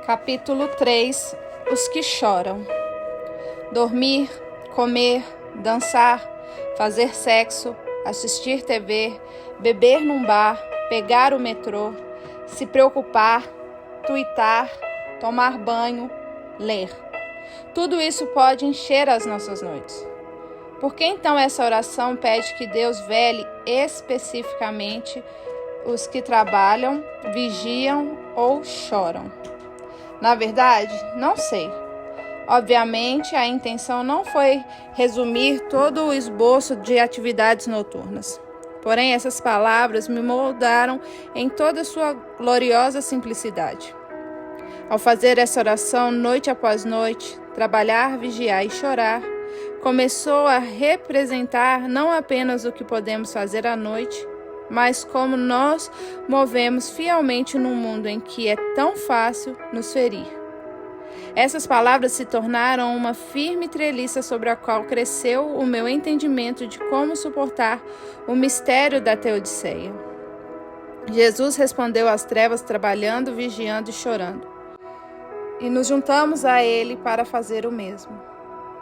Capítulo 3. Os que choram. Dormir, comer, dançar, fazer sexo, assistir TV, beber num bar, pegar o metrô, se preocupar, tuitar, tomar banho, ler. Tudo isso pode encher as nossas noites. Por que então essa oração pede que Deus vele especificamente os que trabalham, vigiam ou choram? Na verdade, não sei. Obviamente, a intenção não foi resumir todo o esboço de atividades noturnas. Porém, essas palavras me moldaram em toda a sua gloriosa simplicidade. Ao fazer essa oração noite após noite, trabalhar, vigiar e chorar, começou a representar não apenas o que podemos fazer à noite, mas como nós movemos fielmente num mundo em que é tão fácil nos ferir. Essas palavras se tornaram uma firme treliça sobre a qual cresceu o meu entendimento de como suportar o mistério da Teodiceia. Jesus respondeu às trevas trabalhando, vigiando e chorando. E nos juntamos a Ele para fazer o mesmo.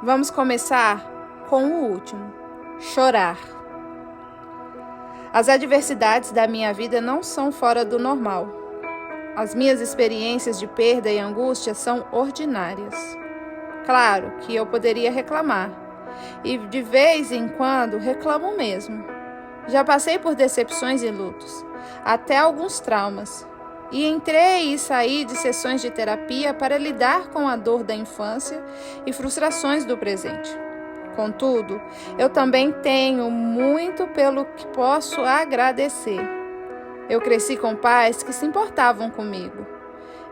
Vamos começar com o último: chorar. As adversidades da minha vida não são fora do normal. As minhas experiências de perda e angústia são ordinárias. Claro que eu poderia reclamar, e de vez em quando reclamo mesmo. Já passei por decepções e lutos, até alguns traumas, e entrei e saí de sessões de terapia para lidar com a dor da infância e frustrações do presente. Contudo, eu também tenho muito pelo que posso agradecer. Eu cresci com pais que se importavam comigo.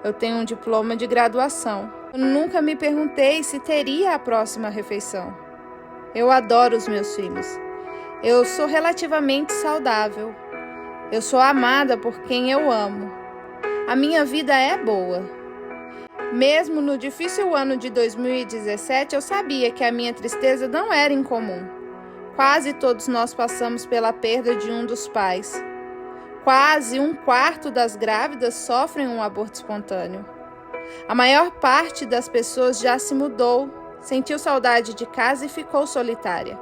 Eu tenho um diploma de graduação. Eu nunca me perguntei se teria a próxima refeição. Eu adoro os meus filhos. Eu sou relativamente saudável. Eu sou amada por quem eu amo. A minha vida é boa. Mesmo no difícil ano de 2017, eu sabia que a minha tristeza não era incomum. Quase todos nós passamos pela perda de um dos pais. Quase 1/4 das grávidas sofrem um aborto espontâneo. A maior parte das pessoas já se mudou, sentiu saudade de casa e ficou solitária.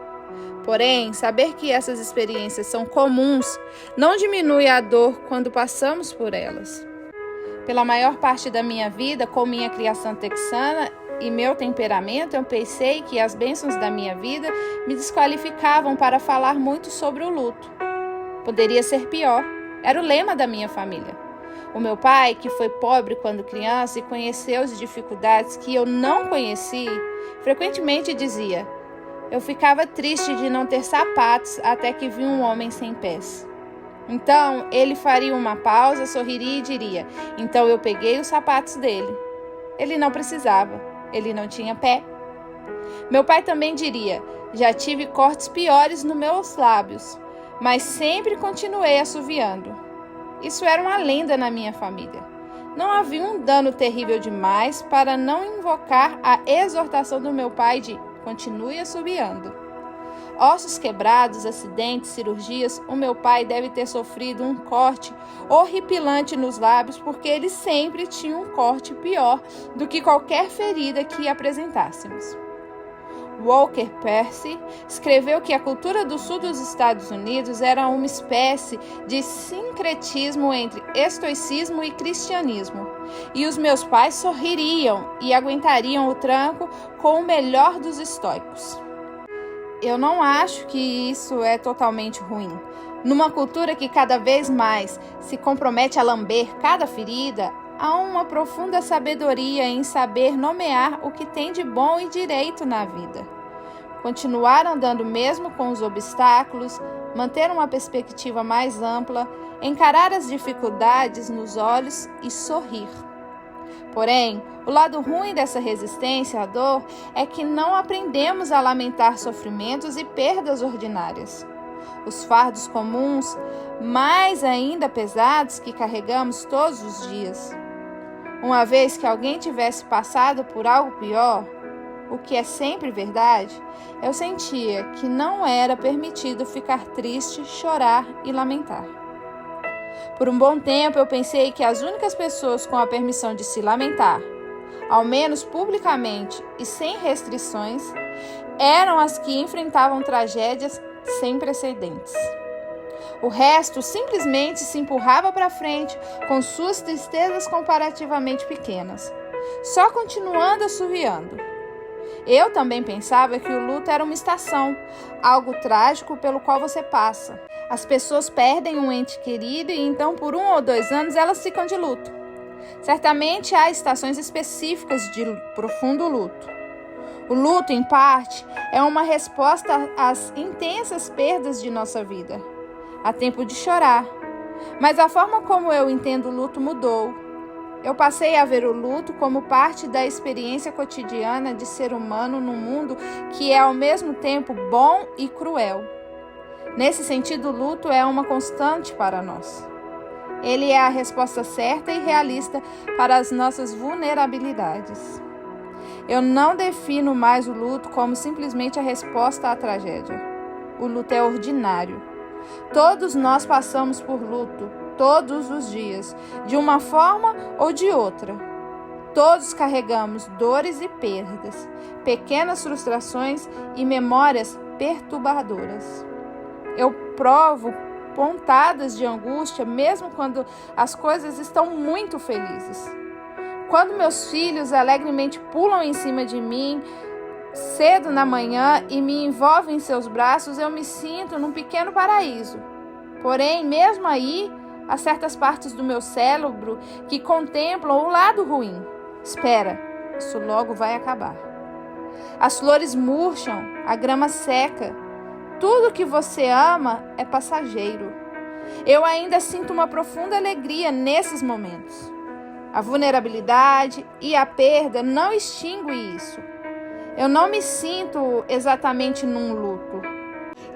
Porém, saber que essas experiências são comuns não diminui a dor quando passamos por elas. Pela maior parte da minha vida, com minha criação texana e meu temperamento, eu pensei que as bênçãos da minha vida me desqualificavam para falar muito sobre o luto. Poderia ser pior. Era o lema da minha família. O meu pai, que foi pobre quando criança e conheceu as dificuldades que eu não conheci, frequentemente dizia: eu ficava triste de não ter sapatos até que vi um homem sem pés. Então, ele faria uma pausa, sorriria e diria: então eu peguei os sapatos dele. Ele não precisava, ele não tinha pé. Meu pai também diria: já tive cortes piores nos meus lábios, mas sempre continuei assoviando. Isso era uma lenda na minha família. Não havia um dano terrível demais para não invocar a exortação do meu pai de: continue assoviando. Ossos quebrados, acidentes, cirurgias, o meu pai deve ter sofrido um corte horripilante nos lábios porque ele sempre tinha um corte pior do que qualquer ferida que apresentássemos. Walker Percy escreveu que a cultura do sul dos Estados Unidos era uma espécie de sincretismo entre estoicismo e cristianismo, e os meus pais sorririam e aguentariam o tranco com o melhor dos estoicos. Eu não acho que isso é totalmente ruim. Numa cultura que cada vez mais se compromete a lamber cada ferida, há uma profunda sabedoria em saber nomear o que tem de bom e direito na vida. Continuar andando mesmo com os obstáculos, manter uma perspectiva mais ampla, encarar as dificuldades nos olhos e sorrir. Porém, o lado ruim dessa resistência à dor é que não aprendemos a lamentar sofrimentos e perdas ordinárias. Os fardos comuns, mais ainda pesados, que carregamos todos os dias. Uma vez que alguém tivesse passado por algo pior, o que é sempre verdade, eu sentia que não era permitido ficar triste, chorar e lamentar. Por um bom tempo eu pensei que as únicas pessoas com a permissão de se lamentar, ao menos publicamente e sem restrições, eram as que enfrentavam tragédias sem precedentes. O resto simplesmente se empurrava para frente com suas tristezas comparativamente pequenas, só continuando assoviando. Eu também pensava que o luto era uma estação, algo trágico pelo qual você passa. As pessoas perdem um ente querido e então por 1 ou 2 anos elas ficam de luto. Certamente há estações específicas de profundo luto. O luto, em parte, é uma resposta às intensas perdas de nossa vida. Há tempo de chorar, mas a forma como eu entendo o luto mudou. Eu passei a ver o luto como parte da experiência cotidiana de ser humano num mundo que é ao mesmo tempo bom e cruel. Nesse sentido, o luto é uma constante para nós. Ele é a resposta certa e realista para as nossas vulnerabilidades. Eu não defino mais o luto como simplesmente a resposta à tragédia. O luto é ordinário. Todos nós passamos por luto, todos os dias, de uma forma ou de outra. Todos carregamos dores e perdas, pequenas frustrações e memórias perturbadoras. Eu provo pontadas de angústia mesmo quando as coisas estão muito felizes. Quando meus filhos alegremente pulam em cima de mim cedo na manhã e me envolvem em seus braços, eu me sinto num pequeno paraíso. Porém, mesmo aí, há certas partes do meu cérebro que contemplam o lado ruim. Espera, isso logo vai acabar. As flores murcham, a grama seca. Tudo que você ama é passageiro. Eu ainda sinto uma profunda alegria nesses momentos. A vulnerabilidade e a perda não extinguem isso. Eu não me sinto exatamente num luto.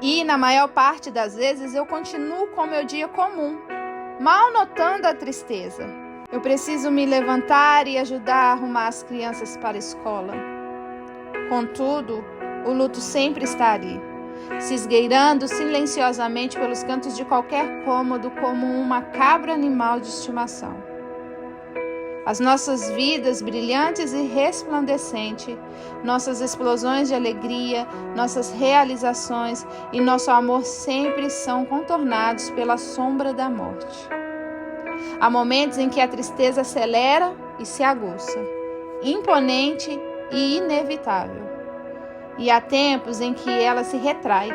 E, na maior parte das vezes, eu continuo com meu dia comum, mal notando a tristeza. Eu preciso me levantar e ajudar a arrumar as crianças para a escola. Contudo, o luto sempre está ali, se esgueirando silenciosamente pelos cantos de qualquer cômodo como um macabro animal de estimação. As nossas vidas brilhantes e resplandecentes, nossas explosões de alegria, nossas realizações e nosso amor sempre são contornados pela sombra da morte. Há momentos em que a tristeza acelera e se aguça, imponente e inevitável. E há tempos em que ela se retrai,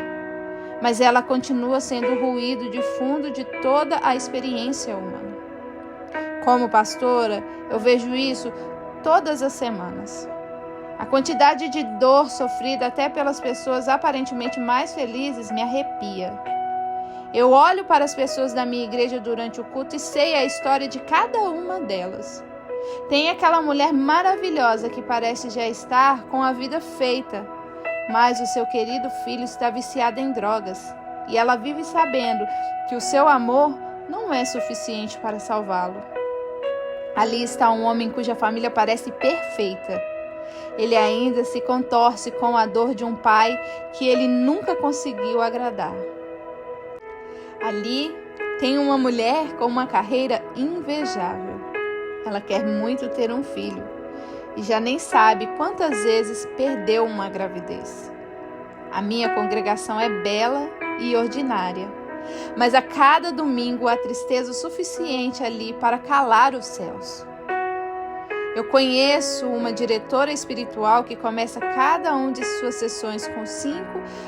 mas ela continua sendo o ruído de fundo de toda a experiência humana. Como pastora, eu vejo isso todas as semanas. A quantidade de dor sofrida até pelas pessoas aparentemente mais felizes me arrepia. Eu olho para as pessoas da minha igreja durante o culto e sei a história de cada uma delas. Tem aquela mulher maravilhosa que parece já estar com a vida feita, mas o seu querido filho está viciado em drogas e ela vive sabendo que o seu amor não é suficiente para salvá-lo. Ali está um homem cuja família parece perfeita. Ele ainda se contorce com a dor de um pai que ele nunca conseguiu agradar. Ali tem uma mulher com uma carreira invejável. Ela quer muito ter um filho e já nem sabe quantas vezes perdeu uma gravidez. A minha congregação é bela e ordinária, mas a cada domingo há tristeza o suficiente ali para calar os céus. Eu conheço uma diretora espiritual que começa cada uma de suas sessões com 5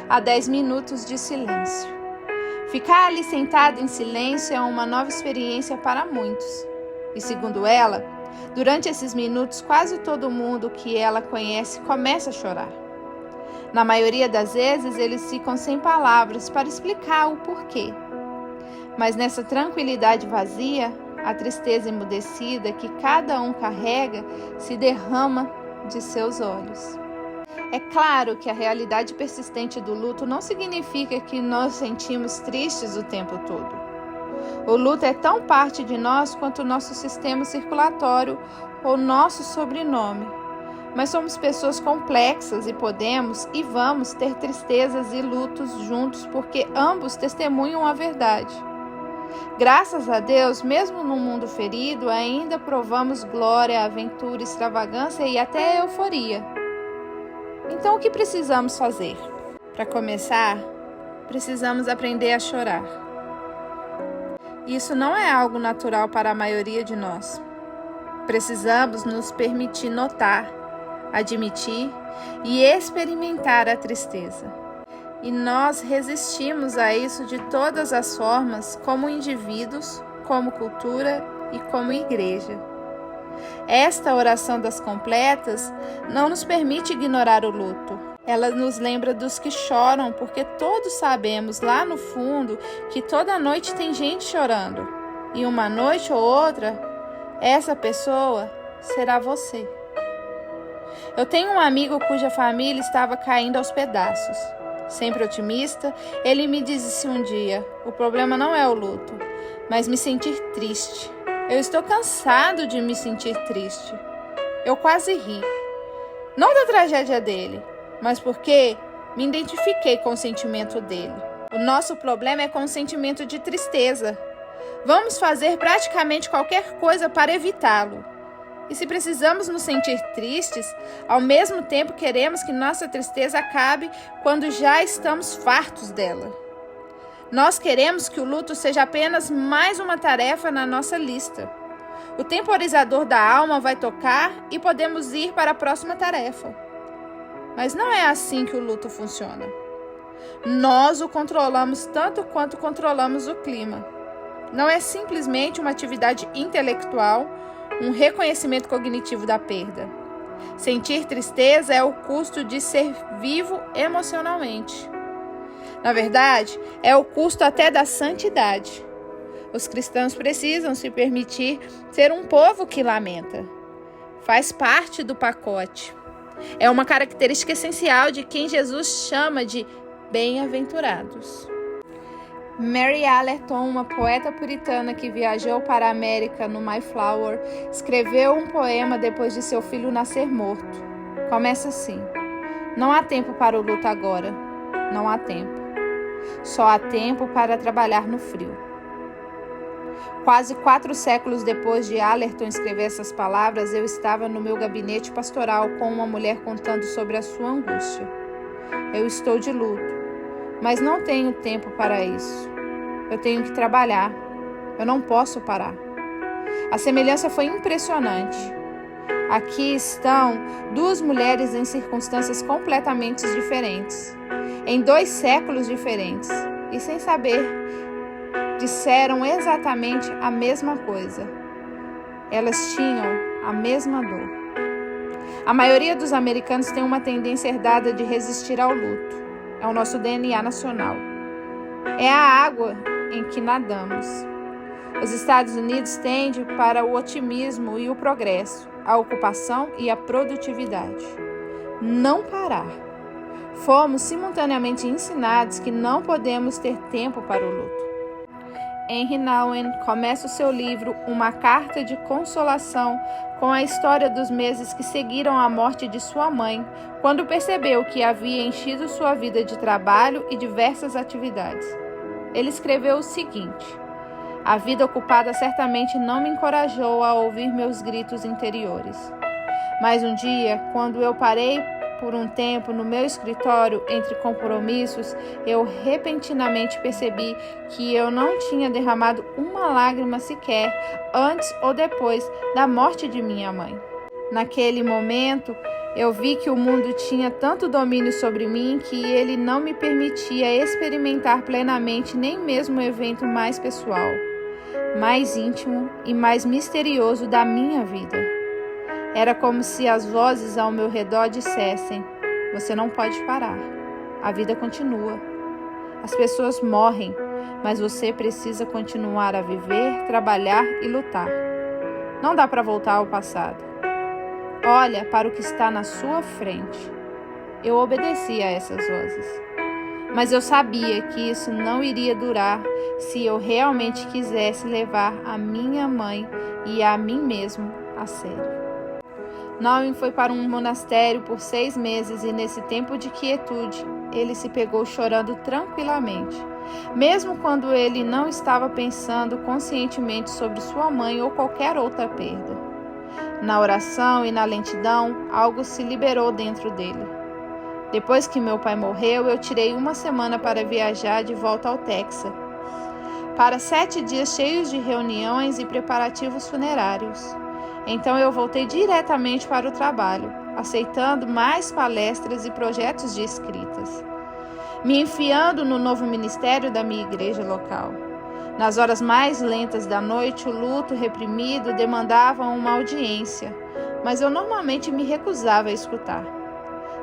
a 10 minutos de silêncio. Ficar ali sentado em silêncio é uma nova experiência para muitos. E segundo ela, durante esses minutos quase todo mundo que ela conhece começa a chorar. Na maioria das vezes, eles ficam sem palavras para explicar o porquê. Mas nessa tranquilidade vazia, a tristeza emudecida que cada um carrega se derrama de seus olhos. É claro que a realidade persistente do luto não significa que nós sentimos tristes o tempo todo. O luto é tão parte de nós quanto o nosso sistema circulatório ou nosso sobrenome. Mas somos pessoas complexas e podemos e vamos ter tristezas e lutos juntos porque ambos testemunham a verdade. Graças a Deus, mesmo no mundo ferido, ainda provamos glória, aventura, extravagância e até euforia. Então, o que precisamos fazer? Para começar, precisamos aprender a chorar. Isso não é algo natural para a maioria de nós. Precisamos nos permitir notar, admitir e experimentar a tristeza. E nós resistimos a isso de todas as formas, como indivíduos, como cultura e como igreja. Esta oração das completas não nos permite ignorar o luto. Ela nos lembra dos que choram, porque todos sabemos lá no fundo que toda noite tem gente chorando. E uma noite ou outra, essa pessoa será você. Eu tenho um amigo cuja família estava caindo aos pedaços. Sempre otimista, ele me disse um dia: o problema não é o luto, mas me sentir triste. Eu estou cansado de me sentir triste. Eu quase ri. Não da tragédia dele, mas porque me identifiquei com o sentimento dele. O nosso problema é com o sentimento de tristeza. Vamos fazer praticamente qualquer coisa para evitá-lo. E se precisamos nos sentir tristes, ao mesmo tempo queremos que nossa tristeza acabe quando já estamos fartos dela. Nós queremos que o luto seja apenas mais uma tarefa na nossa lista. O temporizador da alma vai tocar e podemos ir para a próxima tarefa. Mas não é assim que o luto funciona. Nós o controlamos tanto quanto controlamos o clima. Não é simplesmente uma atividade intelectual, um reconhecimento cognitivo da perda. Sentir tristeza é o custo de ser vivo emocionalmente. Na verdade, é o custo até da santidade. Os cristãos precisam se permitir ser um povo que lamenta. Faz parte do pacote. É uma característica essencial de quem Jesus chama de bem-aventurados. Mary Allerton, uma poeta puritana que viajou para a América no Mayflower, escreveu um poema depois de seu filho nascer morto. Começa assim: não há tempo para o luto agora, não há tempo. Só há tempo para trabalhar no frio. Quase 4 séculos depois de Allerton escrever essas palavras, eu estava no meu gabinete pastoral com uma mulher contando sobre a sua angústia. Eu estou de luto, mas não tenho tempo para isso. Eu tenho que trabalhar. Eu não posso parar. A semelhança foi impressionante. Aqui estão 2 mulheres em circunstâncias completamente diferentes, em 2 séculos diferentes, e sem saber, disseram exatamente a mesma coisa. Elas tinham a mesma dor. A maioria dos americanos tem uma tendência herdada de resistir ao luto. É o nosso DNA nacional. É a água em que nadamos. Os Estados Unidos tendem para o otimismo e o progresso, a ocupação e a produtividade. Não parar. Fomos simultaneamente ensinados que não podemos ter tempo para o luto. Henry Nouwen começa o seu livro Uma Carta de Consolação com a história dos meses que seguiram a morte de sua mãe, quando percebeu que havia enchido sua vida de trabalho e diversas atividades. Ele escreveu o seguinte: a vida ocupada certamente não me encorajou a ouvir meus gritos interiores. Mas um dia, quando eu parei por um tempo no meu escritório entre compromissos, eu repentinamente percebi que eu não tinha derramado uma lágrima sequer antes ou depois da morte de minha mãe. Naquele momento, eu vi que o mundo tinha tanto domínio sobre mim que ele não me permitia experimentar plenamente nem mesmo o evento mais pessoal, mais íntimo e mais misterioso da minha vida. Era como se as vozes ao meu redor dissessem: você não pode parar, a vida continua. As pessoas morrem, mas você precisa continuar a viver, trabalhar e lutar. Não dá para voltar ao passado. Olha para o que está na sua frente. Eu obedeci a essas vozes. Mas eu sabia que isso não iria durar se eu realmente quisesse levar a minha mãe e a mim mesmo a sério. Nouwen foi para um monastério por 6 meses e nesse tempo de quietude, ele se pegou chorando tranquilamente, mesmo quando ele não estava pensando conscientemente sobre sua mãe ou qualquer outra perda. Na oração e na lentidão, algo se liberou dentro dele. Depois que meu pai morreu, eu tirei uma semana para viajar de volta ao Texas, para 7 dias cheios de reuniões e preparativos funerários. Então eu voltei diretamente para o trabalho, aceitando mais palestras e projetos de escritas, me enfiando no novo ministério da minha igreja local. Nas horas mais lentas da noite, o luto reprimido demandava uma audiência, mas eu normalmente me recusava a escutar.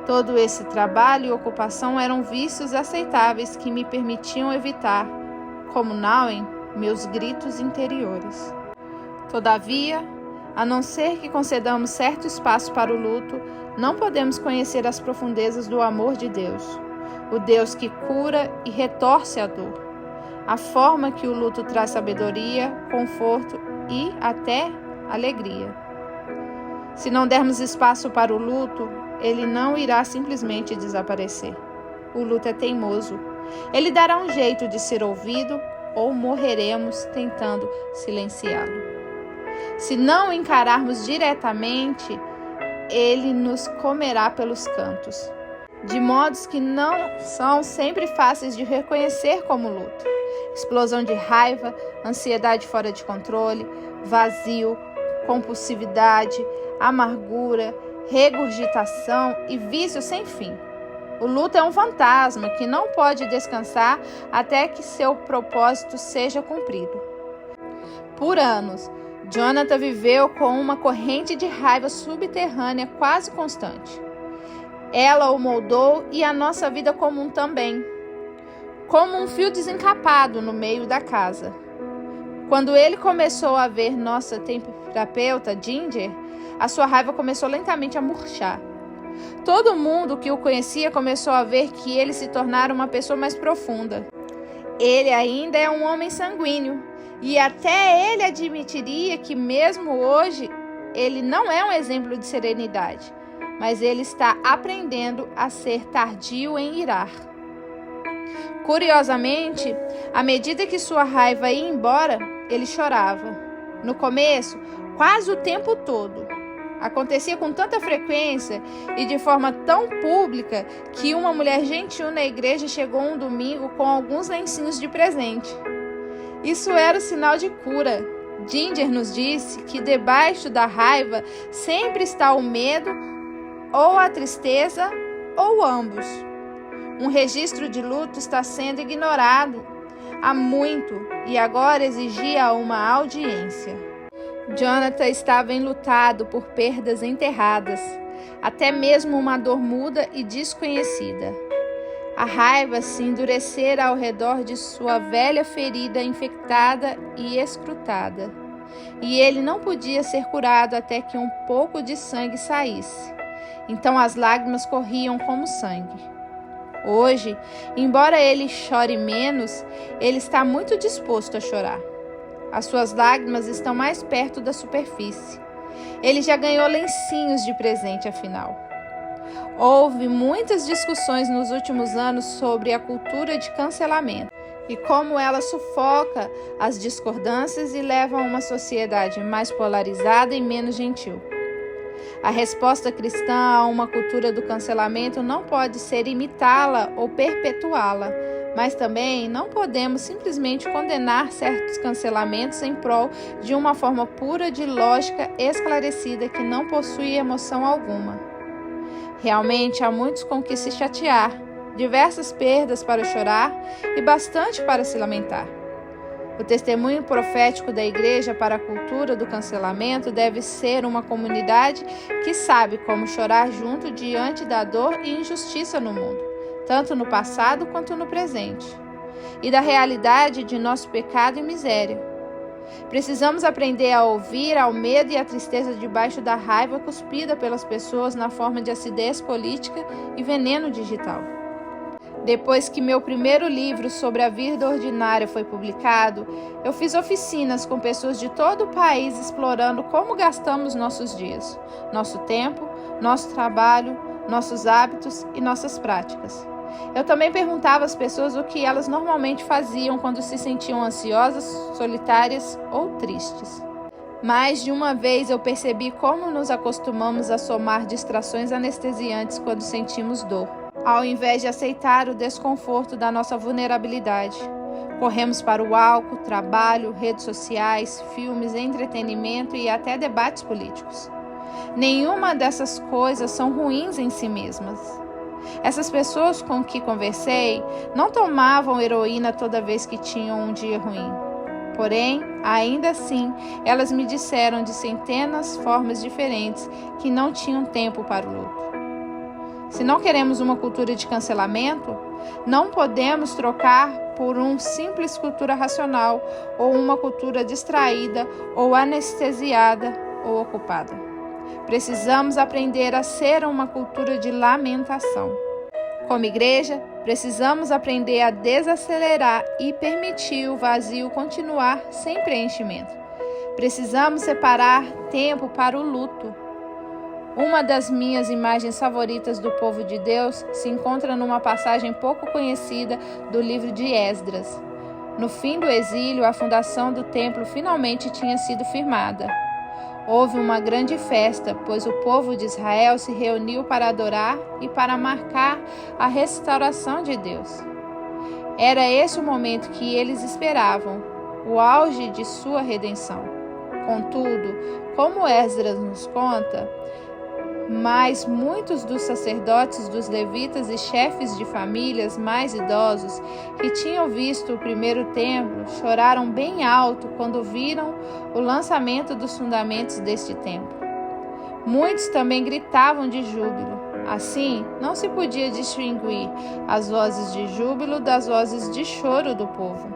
Todo esse trabalho e ocupação eram vícios aceitáveis que me permitiam evitar, como Nauen, meus gritos interiores. Todavia, a não ser que concedamos certo espaço para o luto, não podemos conhecer as profundezas do amor de Deus, o Deus que cura e retorce a dor, a forma que o luto traz sabedoria, conforto e até alegria. Se não dermos espaço para o luto, ele não irá simplesmente desaparecer. O luto é teimoso. Ele dará um jeito de ser ouvido ou morreremos tentando silenciá-lo. Se não encararmos diretamente, ele nos comerá pelos cantos, de modos que não são sempre fáceis de reconhecer como luto. Explosão de raiva, ansiedade fora de controle, vazio, compulsividade, amargura, regurgitação e vício sem fim. O luto é um fantasma que não pode descansar até que seu propósito seja cumprido. Por anos, Jonathan viveu com uma corrente de raiva subterrânea quase constante. Ela o moldou e a nossa vida comum também, como um fio desencapado no meio da casa. Quando ele começou a ver nossa terapeuta, Ginger, a sua raiva começou lentamente a murchar. Todo mundo que o conhecia começou a ver que ele se tornara uma pessoa mais profunda. Ele ainda é um homem sanguíneo, e até ele admitiria que mesmo hoje ele não é um exemplo de serenidade, mas ele está aprendendo a ser tardio em irar. Curiosamente, à medida que sua raiva ia embora, ele chorava. No começo, quase o tempo todo. Acontecia com tanta frequência e de forma tão pública que uma mulher gentil na igreja chegou um domingo com alguns lencinhos de presente. Isso era o sinal de cura. Ginger nos disse que debaixo da raiva sempre está o medo, ou a tristeza, ou ambos. Um registro de luto está sendo ignorado há muito e agora exigia uma audiência. Jonathan estava enlutado por perdas enterradas, até mesmo uma dor muda e desconhecida. A raiva se endurecera ao redor de sua velha ferida infectada e escrutada, e ele não podia ser curado até que um pouco de sangue saísse. Então as lágrimas corriam como sangue. Hoje, embora ele chore menos, ele está muito disposto a chorar. As suas lágrimas estão mais perto da superfície. Ele já ganhou lencinhos de presente, afinal. Houve muitas discussões nos últimos anos sobre a cultura de cancelamento e como ela sufoca as discordâncias e leva a uma sociedade mais polarizada e menos gentil. A resposta cristã a uma cultura do cancelamento não pode ser imitá-la ou perpetuá-la, mas também não podemos simplesmente condenar certos cancelamentos em prol de uma forma pura de lógica esclarecida que não possui emoção alguma. Realmente há muitos com que se chatear, diversas perdas para chorar e bastante para se lamentar. O testemunho profético da igreja para a cultura do cancelamento deve ser uma comunidade que sabe como chorar junto diante da dor e injustiça no mundo, tanto no passado quanto no presente, e da realidade de nosso pecado e miséria. Precisamos aprender a ouvir ao medo e à tristeza debaixo da raiva cuspida pelas pessoas na forma de acidez política e veneno digital. Depois que meu primeiro livro sobre a vida ordinária foi publicado, eu fiz oficinas com pessoas de todo o país explorando como gastamos nossos dias, nosso tempo, nosso trabalho, nossos hábitos e nossas práticas. Eu também perguntava às pessoas o que elas normalmente faziam quando se sentiam ansiosas, solitárias ou tristes. Mais de uma vez eu percebi como nos acostumamos a somar distrações anestesiantes quando sentimos dor, ao invés de aceitar o desconforto da nossa vulnerabilidade. Corremos para o álcool, trabalho, redes sociais, filmes, entretenimento e até debates políticos. Nenhuma dessas coisas são ruins em si mesmas. Essas pessoas com que conversei não tomavam heroína toda vez que tinham um dia ruim. Porém, ainda assim, elas me disseram de centenas formas diferentes que não tinham tempo para o luto. Se não queremos uma cultura de cancelamento, não podemos trocar por uma simples cultura racional ou uma cultura distraída ou anestesiada ou ocupada. Precisamos aprender a ser uma cultura de lamentação. Como igreja, precisamos aprender a desacelerar e permitir o vazio continuar sem preenchimento. Precisamos separar tempo para o luto. Uma das minhas imagens favoritas do povo de Deus se encontra numa passagem pouco conhecida do livro de Esdras. No fim do exílio, a fundação do templo finalmente tinha sido firmada. Houve uma grande festa, pois o povo de Israel se reuniu para adorar e para marcar a restauração de Deus. Era esse o momento que eles esperavam, o auge de sua redenção. Contudo, como Esdras nos conta, mas muitos dos sacerdotes, dos levitas e chefes de famílias mais idosos que tinham visto o primeiro templo choraram bem alto quando viram o lançamento dos fundamentos deste templo. Muitos também gritavam de júbilo. Assim, não se podia distinguir as vozes de júbilo das vozes de choro do povo,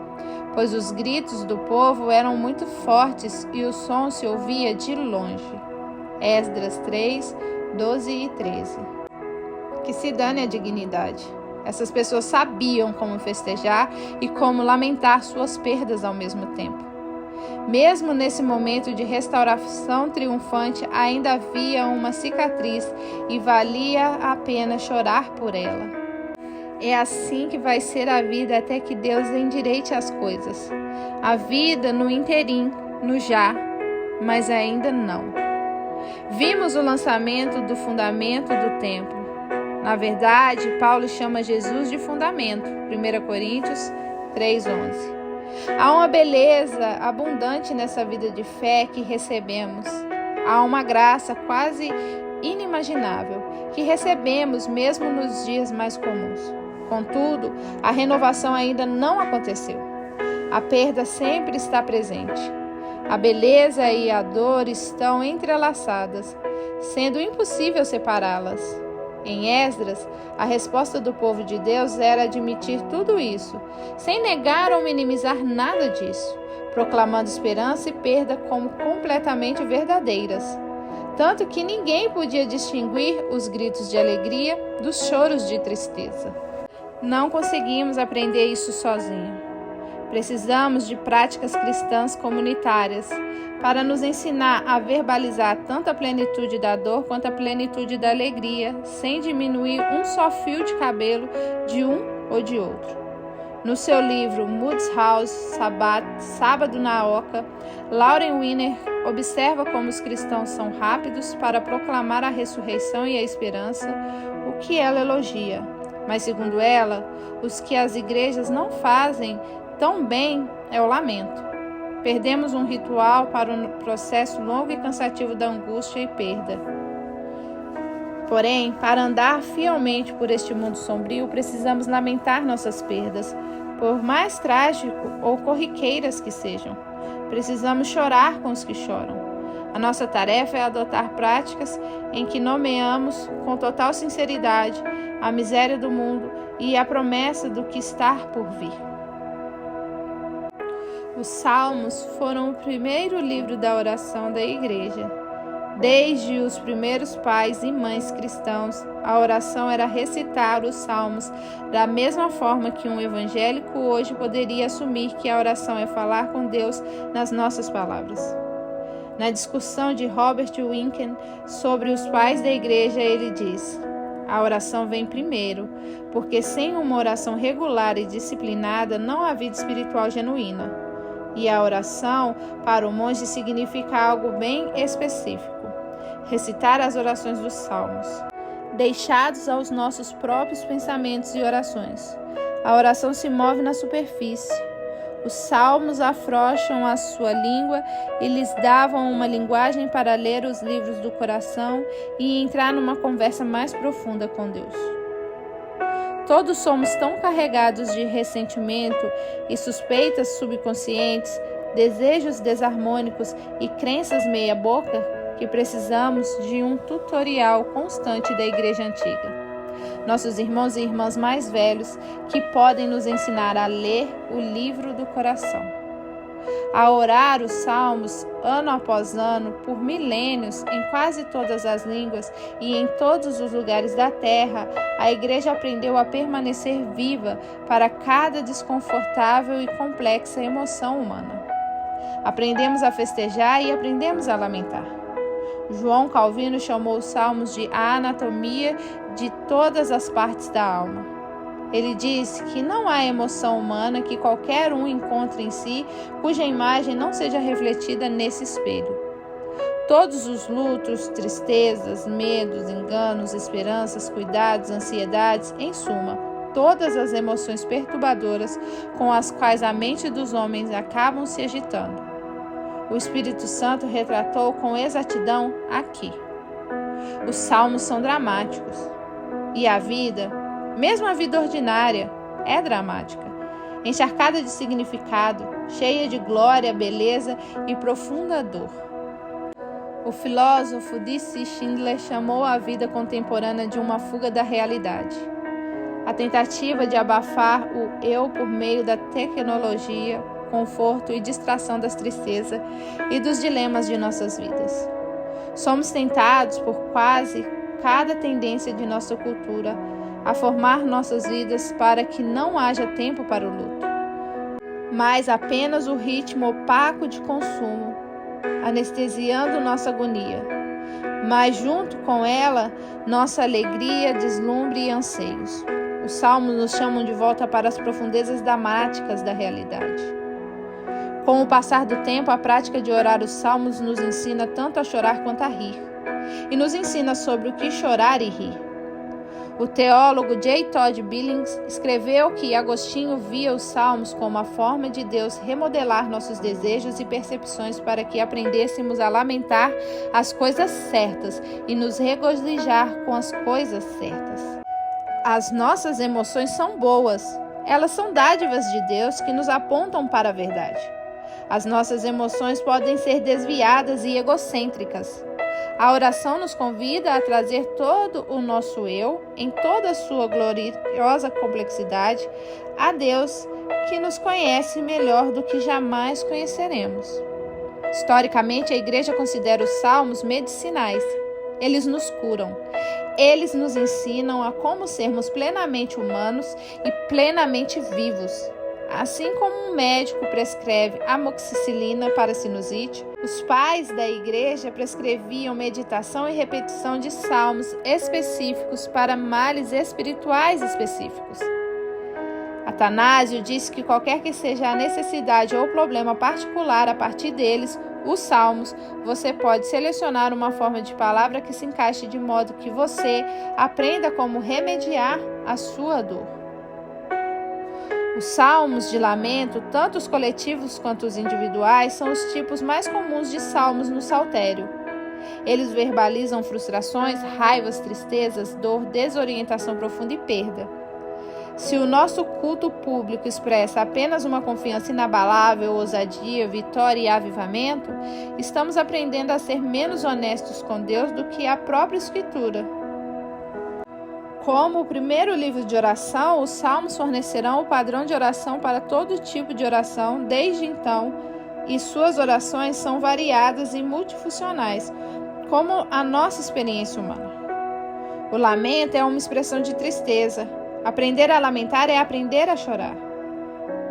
pois os gritos do povo eram muito fortes e o som se ouvia de longe. Esdras 3, 12 e 13. Que se dane a dignidade. Essas pessoas sabiam como festejar e como lamentar suas perdas ao mesmo tempo. Mesmo nesse momento de restauração triunfante, ainda havia uma cicatriz e valia a pena chorar por ela. É assim que vai ser a vida até que Deus endireite as coisas. A vida no interim, no já, mas ainda não. Vimos o lançamento do fundamento do templo. Na verdade, Paulo chama Jesus de fundamento, 1 Coríntios 3:11. Há uma beleza abundante nessa vida de fé que recebemos. Há uma graça quase inimaginável que recebemos mesmo nos dias mais comuns. Contudo, a renovação ainda não aconteceu. A perda sempre está presente. A beleza e a dor estão entrelaçadas, sendo impossível separá-las. Em Esdras, a resposta do povo de Deus era admitir tudo isso, sem negar ou minimizar nada disso, proclamando esperança e perda como completamente verdadeiras. Tanto que ninguém podia distinguir os gritos de alegria dos choros de tristeza. Não conseguimos aprender isso sozinhos. Precisamos de práticas cristãs comunitárias para nos ensinar a verbalizar tanto a plenitude da dor quanto a plenitude da alegria, sem diminuir um só fio de cabelo de um ou de outro. No seu livro Moods House, Sábado na Oca, Lauren Wiener observa como os cristãos são rápidos para proclamar a ressurreição e a esperança, o que ela elogia. Mas, segundo ela, os que as igrejas não fazem tão bem é o lamento. Perdemos um ritual para o processo longo e cansativo da angústia e perda. Porém, para andar fielmente por este mundo sombrio, precisamos lamentar nossas perdas, por mais trágico ou corriqueiras que sejam. Precisamos chorar com os que choram. A nossa tarefa é adotar práticas em que nomeamos com total sinceridade a miséria do mundo e a promessa do que está por vir. Os Salmos foram o primeiro livro da oração da Igreja. Desde os primeiros pais e mães cristãos, a oração era recitar os Salmos da mesma forma que um evangélico hoje poderia assumir que a oração é falar com Deus nas nossas palavras. Na discussão de Robert Winken sobre os pais da Igreja, ele diz: A oração vem primeiro, porque sem uma oração regular e disciplinada não há vida espiritual genuína. E a oração, para o monge, significa algo bem específico: recitar as orações dos salmos, deixados aos nossos próprios pensamentos e orações. A oração se move na superfície. Os salmos afrouxam a sua língua e lhes davam uma linguagem para ler os livros do coração e entrar numa conversa mais profunda com Deus. Todos somos tão carregados de ressentimento e suspeitas subconscientes, desejos desarmônicos e crenças meia-boca que precisamos de um tutorial constante da Igreja Antiga. Nossos irmãos e irmãs mais velhos que podem nos ensinar a ler o livro do coração. A orar os salmos ano após ano, por milênios, em quase todas as línguas e em todos os lugares da terra, a Igreja aprendeu a permanecer viva para cada desconfortável e complexa emoção humana. Aprendemos a festejar e aprendemos a lamentar. João Calvino chamou os salmos de a anatomia de todas as partes da alma. Ele disse que não há emoção humana que qualquer um encontre em si cuja imagem não seja refletida nesse espelho. Todos os lutos, tristezas, medos, enganos, esperanças, cuidados, ansiedades, em suma, todas as emoções perturbadoras com as quais a mente dos homens acabam se agitando. O Espírito Santo retratou com exatidão aqui. Os salmos são dramáticos. E a vida, mesmo a vida ordinária, é dramática, encharcada de significado, cheia de glória, beleza e profunda dor. O filósofo D.C. Schindler chamou a vida contemporânea de uma fuga da realidade. A tentativa de abafar o eu por meio da tecnologia, conforto e distração das tristezas e dos dilemas de nossas vidas. Somos tentados por quase cada tendência de nossa cultura a formar nossas vidas para que não haja tempo para o luto, mas apenas o ritmo opaco de consumo, anestesiando nossa agonia, mas junto com ela, nossa alegria, deslumbre e anseios. Os salmos nos chamam de volta para as profundezas dramáticas da realidade. Com o passar do tempo, a prática de orar os salmos nos ensina tanto a chorar quanto a rir, e nos ensina sobre o que chorar e rir. O teólogo J. Todd Billings escreveu que Agostinho via os salmos como a forma de Deus remodelar nossos desejos e percepções para que aprendêssemos a lamentar as coisas certas e nos regozijar com as coisas certas. As nossas emoções são boas, elas são dádivas de Deus que nos apontam para a verdade. As nossas emoções podem ser desviadas e egocêntricas. A oração nos convida a trazer todo o nosso eu, em toda a sua gloriosa complexidade, a Deus, que nos conhece melhor do que jamais conheceremos. Historicamente, a Igreja considera os salmos medicinais. Eles nos curam. Eles nos ensinam a como sermos plenamente humanos e plenamente vivos. Assim como um médico prescreve amoxicilina para sinusite, os pais da igreja prescreviam meditação e repetição de salmos específicos para males espirituais específicos. Atanásio disse que qualquer que seja a necessidade ou problema particular a partir deles, os salmos, você pode selecionar uma forma de palavra que se encaixe de modo que você aprenda como remediar a sua dor. Os salmos de lamento, tanto os coletivos quanto os individuais, são os tipos mais comuns de salmos no saltério. Eles verbalizam frustrações, raivas, tristezas, dor, desorientação profunda e perda. Se o nosso culto público expressa apenas uma confiança inabalável, ousadia, vitória e avivamento, estamos aprendendo a ser menos honestos com Deus do que a própria Escritura. Como o primeiro livro de oração, os salmos fornecerão o padrão de oração para todo tipo de oração desde então, e suas orações são variadas e multifuncionais, como a nossa experiência humana. O lamento é uma expressão de tristeza. Aprender a lamentar é aprender a chorar.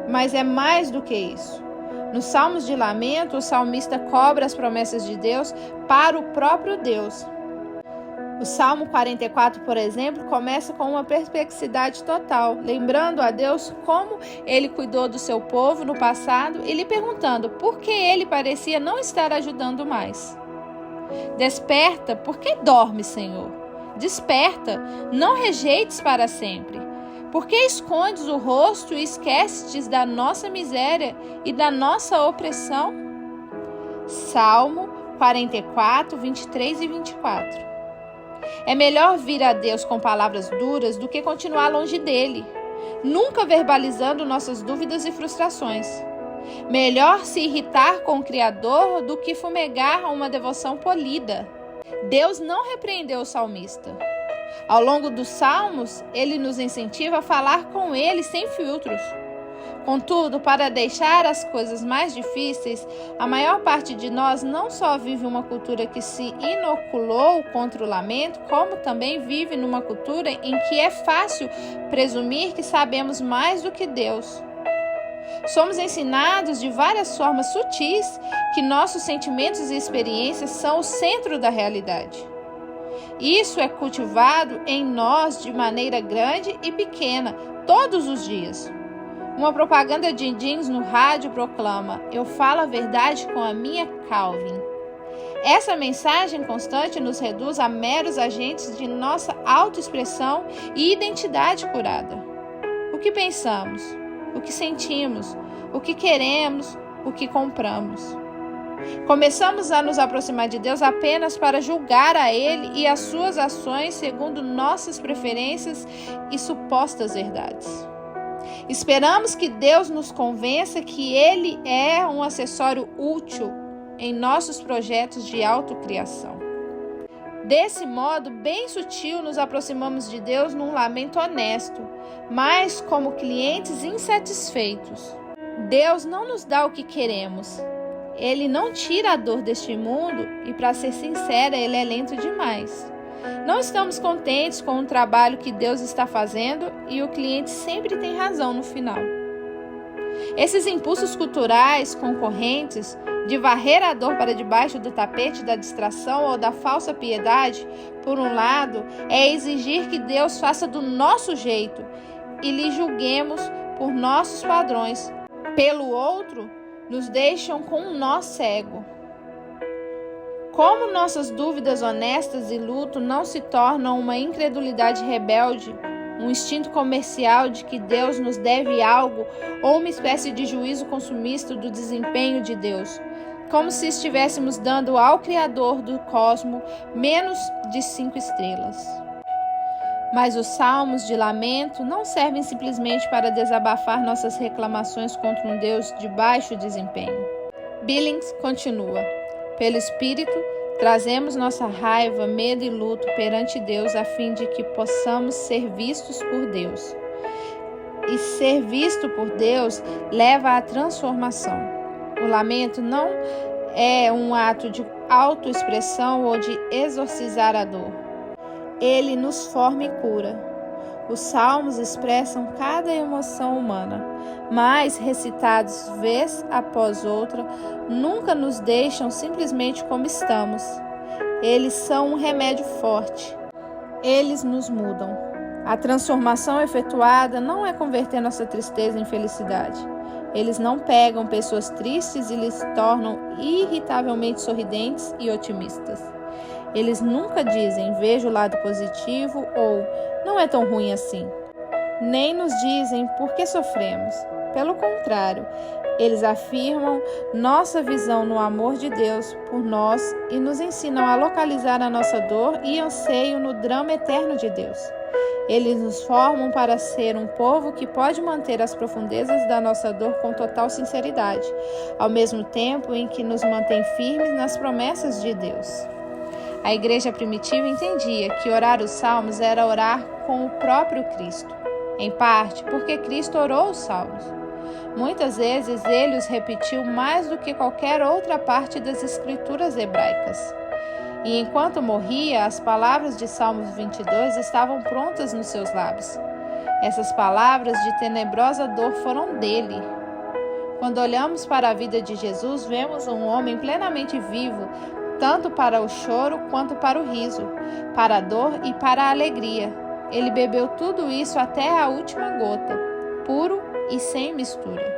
Mas é mais do que isso. Nos salmos de lamento, o salmista cobra as promessas de Deus para o próprio Deus. O Salmo 44, por exemplo, começa com uma perplexidade total, lembrando a Deus como ele cuidou do seu povo no passado e lhe perguntando por que ele parecia não estar ajudando mais. Desperta, por que dormes, Senhor? Desperta, não rejeites para sempre. Por que escondes o rosto e esqueces da nossa miséria e da nossa opressão? Salmo 44, 23 e 24. É melhor vir a Deus com palavras duras do que continuar longe dele, nunca verbalizando nossas dúvidas e frustrações. Melhor se irritar com o Criador do que fumegar uma devoção polida. Deus não repreendeu o salmista. Ao longo dos salmos, ele nos incentiva a falar com ele sem filtros. Contudo, para deixar as coisas mais difíceis, a maior parte de nós não só vive uma cultura que se inoculou contra o lamento, como também vive numa cultura em que é fácil presumir que sabemos mais do que Deus. Somos ensinados de várias formas sutis que nossos sentimentos e experiências são o centro da realidade. Isso é cultivado em nós de maneira grande e pequena, todos os dias. Uma propaganda de jeans no rádio proclama: "Eu falo a verdade com a minha Calvin". Essa mensagem constante nos reduz a meros agentes de nossa autoexpressão e identidade curada. O que pensamos, o que sentimos, o que queremos, o que compramos. Começamos a nos aproximar de Deus apenas para julgar a Ele e as suas ações segundo nossas preferências e supostas verdades. Esperamos que Deus nos convença que Ele é um acessório útil em nossos projetos de autocriação. Desse modo, bem sutil, nos aproximamos de Deus num lamento honesto, mas como clientes insatisfeitos. Deus não nos dá o que queremos. Ele não tira a dor deste mundo e, para ser sincera, Ele é lento demais. Não estamos contentes com o trabalho que Deus está fazendo e o cliente sempre tem razão no final. Esses impulsos culturais concorrentes de varrer a dor para debaixo do tapete da distração ou da falsa piedade, por um lado, é exigir que Deus faça do nosso jeito e lhe julguemos por nossos padrões. Pelo outro, nos deixam com um nó cego. Como nossas dúvidas honestas e luto não se tornam uma incredulidade rebelde, um instinto comercial de que Deus nos deve algo ou uma espécie de juízo consumista do desempenho de Deus, como se estivéssemos dando ao Criador do cosmos menos de 5 estrelas. Mas os salmos de lamento não servem simplesmente para desabafar nossas reclamações contra um Deus de baixo desempenho. Billings continua: pelo Espírito, trazemos nossa raiva, medo e luto perante Deus a fim de que possamos ser vistos por Deus. E ser visto por Deus leva à transformação. O lamento não é um ato de autoexpressão ou de exorcizar a dor. Ele nos forma e cura. Os salmos expressam cada emoção humana, mas, recitados vez após outra, nunca nos deixam simplesmente como estamos. Eles são um remédio forte. Eles nos mudam. A transformação efetuada não é converter nossa tristeza em felicidade. Eles não pegam pessoas tristes e lhes tornam irritavelmente sorridentes e otimistas. Eles nunca dizem, veja o lado positivo ou não é tão ruim assim. Nem nos dizem por que sofremos. Pelo contrário, eles afirmam nossa visão no amor de Deus por nós e nos ensinam a localizar a nossa dor e anseio no drama eterno de Deus. Eles nos formam para ser um povo que pode manter as profundezas da nossa dor com total sinceridade, ao mesmo tempo em que nos mantém firmes nas promessas de Deus. A igreja primitiva entendia que orar os salmos era orar com o próprio Cristo, em parte porque Cristo orou os salmos. Muitas vezes ele os repetiu mais do que qualquer outra parte das escrituras hebraicas. E enquanto morria, as palavras de Salmos 22 estavam prontas nos seus lábios. Essas palavras de tenebrosa dor foram dele. Quando olhamos para a vida de Jesus, vemos um homem plenamente vivo, tanto para o choro quanto para o riso, para a dor e para a alegria. Ele bebeu tudo isso até a última gota, puro e sem mistura.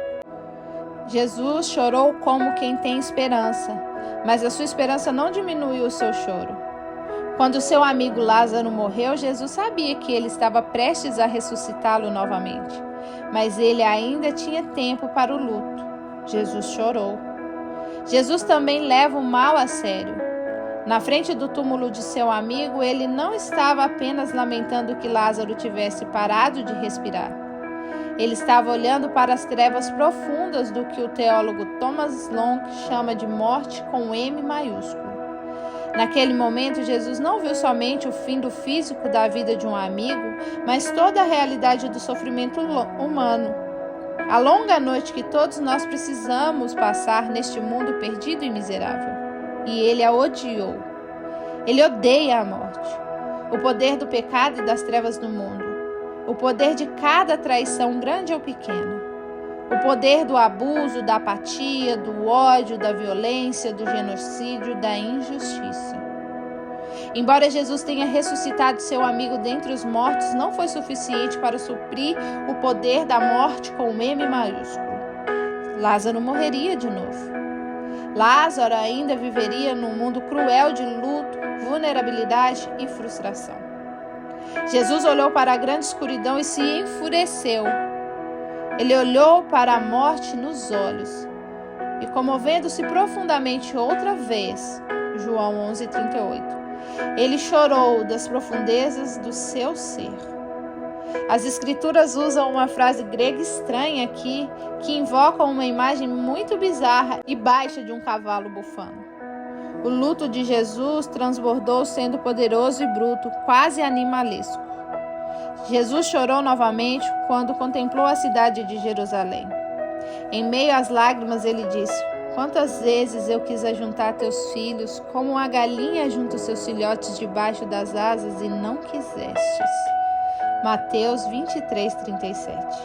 Jesus chorou como quem tem esperança, mas a sua esperança não diminuiu o seu choro. Quando seu amigo Lázaro morreu, Jesus sabia que ele estava prestes a ressuscitá-lo novamente, mas ele ainda tinha tempo para o luto. Jesus chorou. Jesus também leva o mal a sério. Na frente do túmulo de seu amigo, ele não estava apenas lamentando que Lázaro tivesse parado de respirar. Ele estava olhando para as trevas profundas do que o teólogo Thomas Long chama de morte com M maiúsculo. Naquele momento, Jesus não viu somente o fim do físico da vida de um amigo, mas toda a realidade do sofrimento humano. A longa noite que todos nós precisamos passar neste mundo perdido e miserável. E ele a odiou. Ele odeia a morte, o poder do pecado e das trevas no mundo, o poder de cada traição, grande ou pequena, o poder do abuso, da apatia, do ódio, da violência, do genocídio, da injustiça. Embora Jesus tenha ressuscitado seu amigo dentre os mortos, não foi suficiente para suprir o poder da morte com um M maiúsculo. Lázaro morreria de novo. Lázaro ainda viveria num mundo cruel de luto, vulnerabilidade e frustração. Jesus olhou para a grande escuridão e se enfureceu. Ele olhou para a morte nos olhos e, comovendo-se profundamente outra vez, João 11:38, ele chorou das profundezas do seu ser. As escrituras usam uma frase grega estranha aqui, que invoca uma imagem muito bizarra e baixa de um cavalo bufando. O luto de Jesus transbordou sendo poderoso e bruto, quase animalesco. Jesus chorou novamente quando contemplou a cidade de Jerusalém. Em meio às lágrimas, ele disse: "Quantas vezes eu quis ajuntar teus filhos, como uma galinha junta os seus filhotes debaixo das asas, e não quisestes." Mateus 23:37.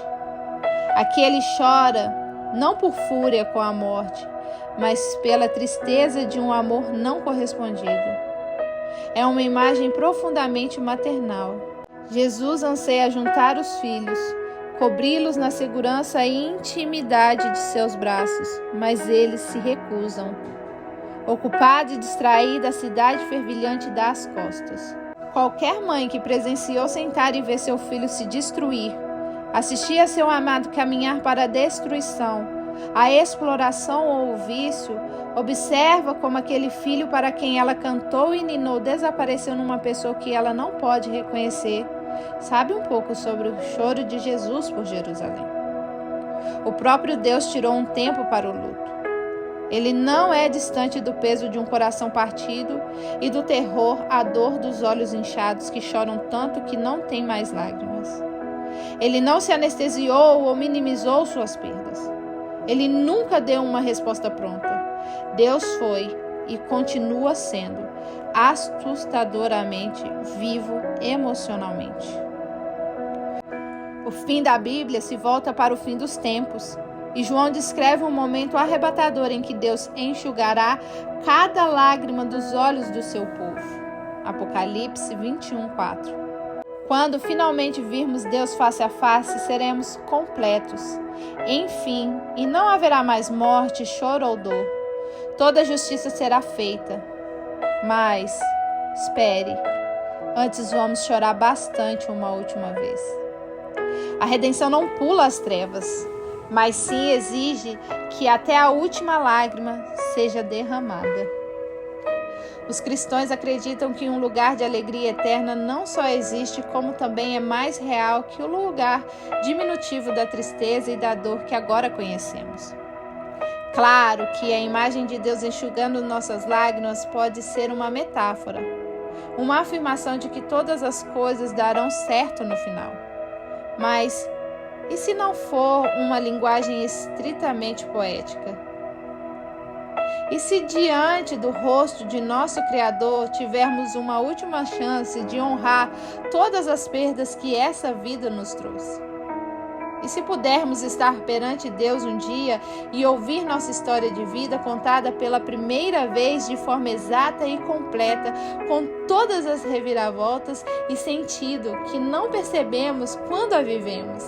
Aqui ele chora, não por fúria com a morte, mas pela tristeza de um amor não correspondido. É uma imagem profundamente maternal. Jesus anseia juntar os filhos, cobri-los na segurança e intimidade de seus braços, mas eles se recusam. Ocupado e distraído, a cidade fervilhante dá as costas. Qualquer mãe que presenciou sentar e ver seu filho se destruir, assistir a seu amado caminhar para a destruição, a exploração ou o vício, observa como aquele filho para quem ela cantou e ninou desapareceu numa pessoa que ela não pode reconhecer. Sabe um pouco sobre o choro de Jesus por Jerusalém. O próprio Deus tirou um tempo para o luto. Ele não é distante do peso de um coração partido e do terror à dor dos olhos inchados que choram tanto que não têm mais lágrimas. Ele não se anestesiou ou minimizou suas perdas. Ele nunca deu uma resposta pronta. Deus foi e continua sendo assustadoramente vivo emocionalmente. O fim da Bíblia se volta para o fim dos tempos, e João descreve um momento arrebatador em que Deus enxugará cada lágrima dos olhos do seu povo. Apocalipse 21:4. Quando finalmente virmos Deus face a face, seremos completos. Enfim, e não haverá mais morte, choro ou dor. Toda justiça será feita. Mas, espere, antes vamos chorar bastante uma última vez. A redenção não pula as trevas, mas sim exige que até a última lágrima seja derramada. Os cristãos acreditam que um lugar de alegria eterna não só existe, como também é mais real que o lugar diminutivo da tristeza e da dor que agora conhecemos. Claro que a imagem de Deus enxugando nossas lágrimas pode ser uma metáfora, uma afirmação de que todas as coisas darão certo no final. Mas, e se não for uma linguagem estritamente poética? E se diante do rosto de nosso Criador tivermos uma última chance de honrar todas as perdas que essa vida nos trouxe? E se pudermos estar perante Deus um dia e ouvir nossa história de vida contada pela primeira vez de forma exata e completa, com todas as reviravoltas e sentido que não percebemos quando a vivemos.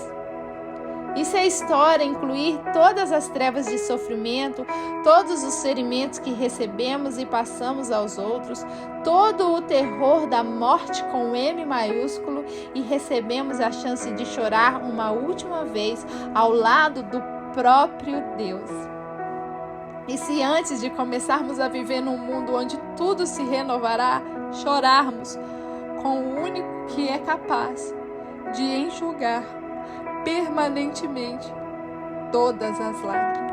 E se a história incluir todas as trevas de sofrimento, todos os ferimentos que recebemos e passamos aos outros, todo o terror da morte com M maiúsculo e recebemos a chance de chorar uma última vez ao lado do próprio Deus. E se antes de começarmos a viver num mundo onde tudo se renovará, chorarmos com o único que é capaz de enxugar permanentemente todas as lágrimas.